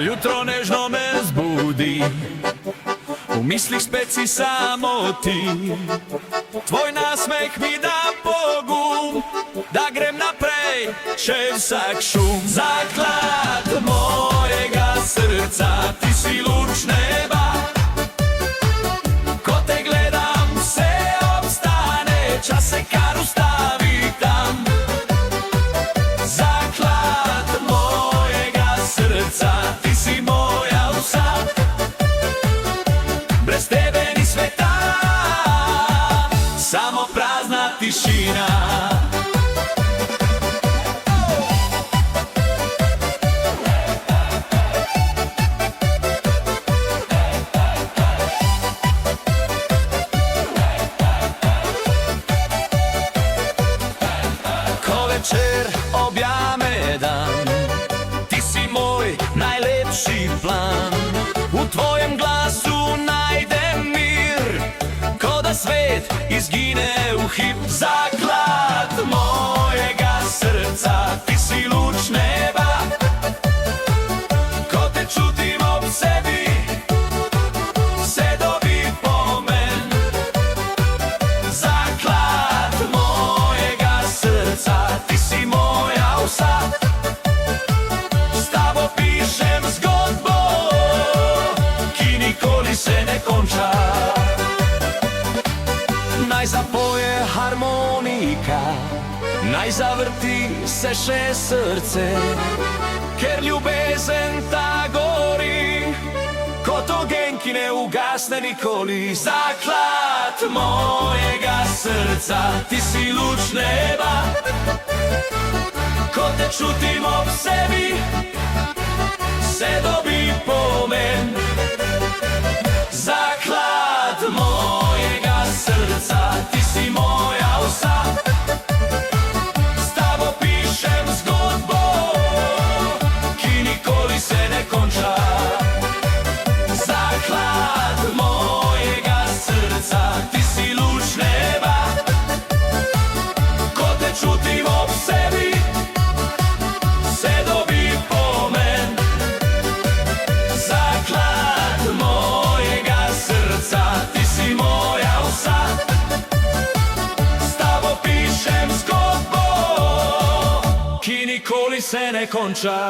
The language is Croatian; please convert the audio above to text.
jutro nežno me zbudi, u mislih speci samo ti. Tvoj nasmeh mi da pogum, da grem naprej čez vsak šum. Zaklad mojega srca, ti si luč neba. Ko te gledam, vse obstane, čas se kar ustavi tam. Zaklad mojega srca, ti si moja vsa. Brez tebe ni sveta, samo prazna tišina. Ko večer objame dan, ti si moj najlepši plan. V tvojem glasu najdem mir, ko da svet izgine v hip. Zaklad mojega srca, ti si luč neba. Ko te čutim ob sebi, vse dobi pomen. Zaklad mojega srca, ti si moja vsa. S tabo pišem zgodbo, ki nikoli se ne konča. Naj zapoje harmonika, naj zavrti se še srce, ker ljubezen ta gori, kot ogenj, ki ne ugasne nikoli. Zaklad mojega srca, ti si luč neba. Ko te čutim ob sebi, vse dobi pomen. Zaklad mojega srca, ti si moja vsa. S tabo pišem zgodbo, ki nikoli se ne konča. Zaklad mojega srca, ti si luč neba. Ko te čutim ob sebi, vse dobi pomen. Zaklad mojega srca, ti si moja vsa. S tabo pišem zgodbo, ki nikoli se ne konča.